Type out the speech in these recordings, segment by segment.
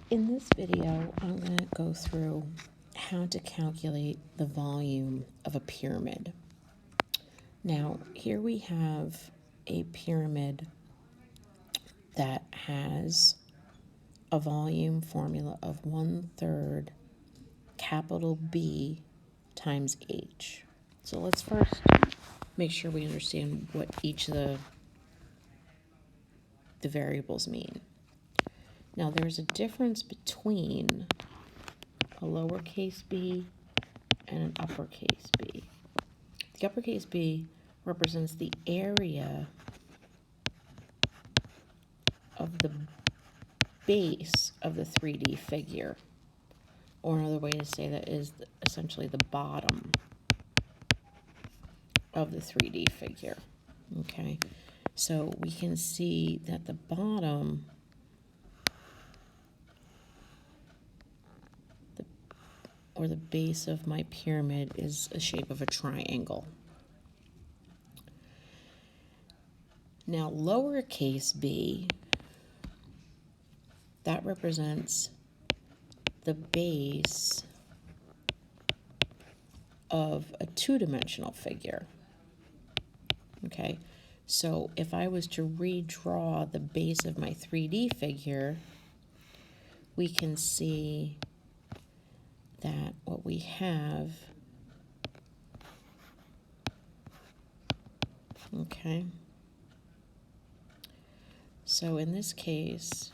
In this video, I'm going to go through how to calculate the volume of a pyramid. Now, here we have a pyramid that has a volume formula of 1/3 capital B times H. So let's first make sure we understand what each of the variables mean. Now, there's a difference between a lowercase b and an uppercase b. The uppercase b represents the area of the base of the 3D figure. Or another way to say that is essentially the bottom of the 3D figure. Okay, so we can see that the bottom, or the base of my pyramid, is a shape of a triangle. Now, lowercase b, that represents the base of a two-dimensional figure. Okay, so if I was to redraw the base of my 3D figure, we can see that what we have, okay, so in this case,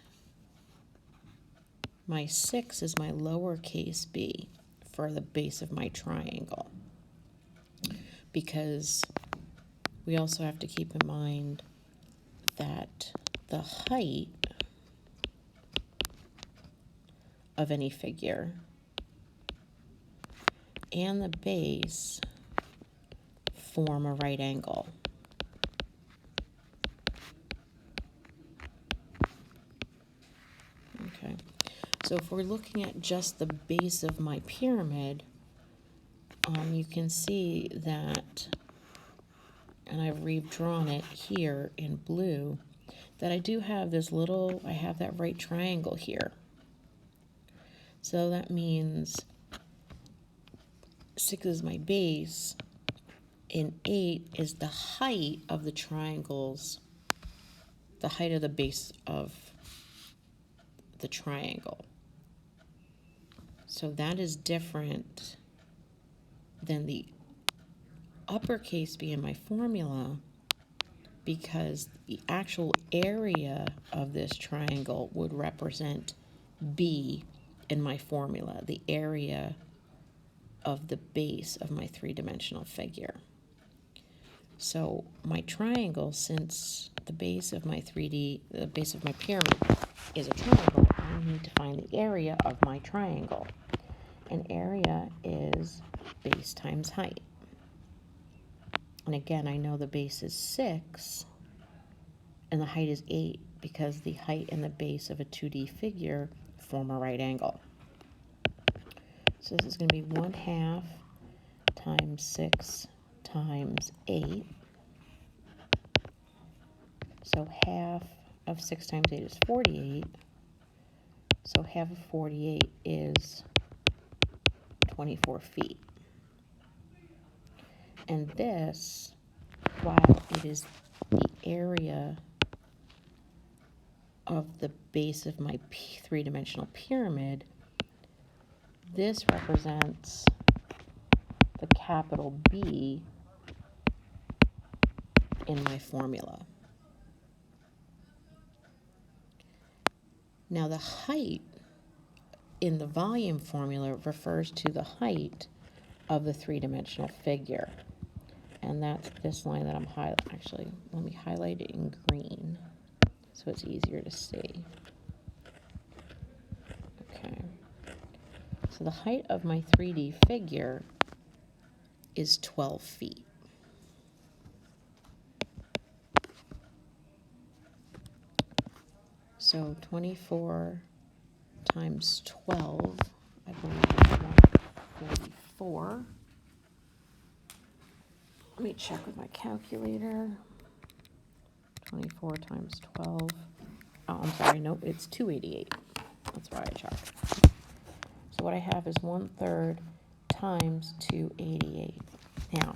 my 6 is my lowercase b for the base of my triangle, because we also have to keep in mind that the height of any figure and the base form a right angle. Okay, so if we're looking at just the base of my pyramid, you can see that, and I've redrawn it here in blue, that I do have this little, I have that right triangle here. So that means 6 is my base, and 8 is the height of the triangles, the height of the base of the triangle. So that is different than the uppercase b in my formula, because the actual area of this triangle would represent b in my formula, the area of the base of my three-dimensional figure. So my triangle, since the base of my the base of my pyramid is a triangle, I need to find the area of my triangle. And area is base times height. And again, I know the base is 6 and the height is 8, because the height and the base of a 2D figure form a right angle. So this is going to be 1/2 times 6 times 8. So half of 6 times 8 is 48. So half of 48 is 24 feet. And this, while it is the area of the base of my three-dimensional pyramid, this represents the capital B in my formula. Now, the height in the volume formula refers to the height of the three-dimensional figure. And that's this line that I'm highlighting. Actually, let me highlight it in green so it's easier to see. Okay. So the height of my 3D figure is 12 feet. So 24 times 12, I believe is 144. Let me check with my calculator. 24 times 12. Oh, I'm sorry, nope, it's 288. That's why I checked. So what I have is 1/3 times 288. Now,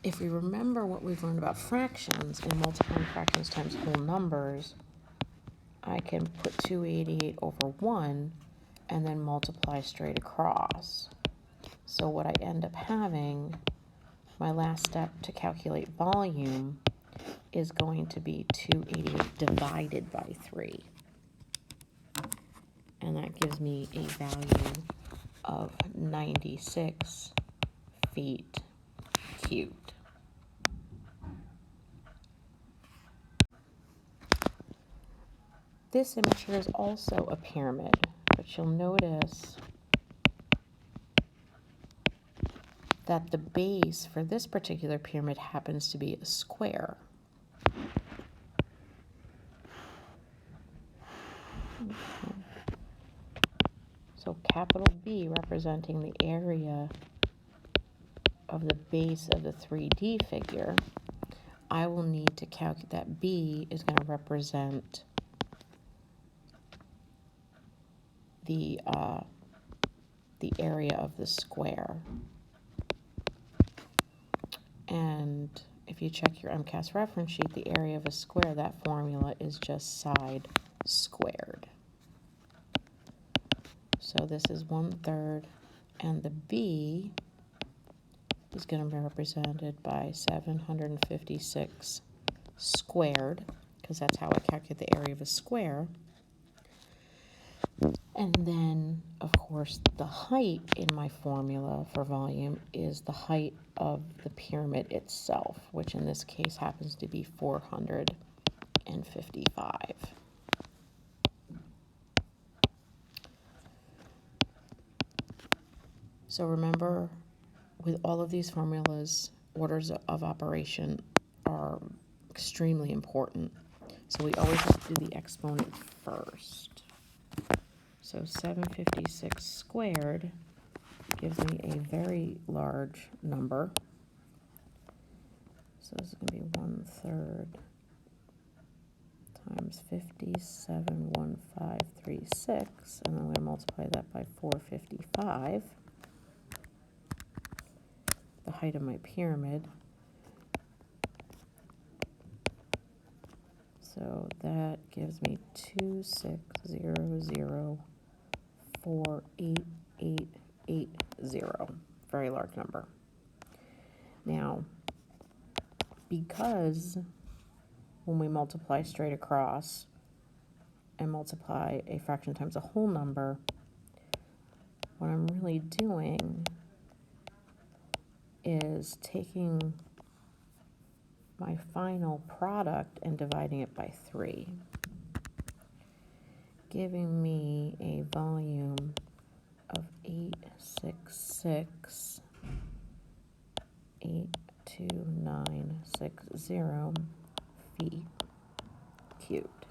if we remember what we've learned about fractions and multiplying fractions times whole numbers, I can put 288 over 1 and then multiply straight across. So what I end up having, my last step to calculate volume, is going to be 288 divided by 3. And that gives me a value of 96 feet cubed. This image here is also a pyramid, but you'll notice that the base for this particular pyramid happens to be a square. So capital B representing the area of the base of the 3D figure, I will need to calculate that B is going to represent the area of the square. And if you check your MCAS reference sheet, the area of a square, that formula is just side squared. So this is 1/3, and the B is going to be represented by 756 squared, because that's how I calculate the area of a square. And then, of course, the height in my formula for volume is the height of the pyramid itself, which in this case happens to be 455. So remember, with all of these formulas, orders of operation are extremely important. So we always have to do the exponent first. So 756 squared gives me a very large number. So this is going to be 1/3 times 571536, and I'm going to multiply that by 455, the height of my pyramid. So that gives me 2600488880. Very large number. Now, because when we multiply straight across and multiply a fraction times a whole number, what I'm really doing is taking my final product and dividing it by 3, giving me a volume of 866,82960 feet cubed.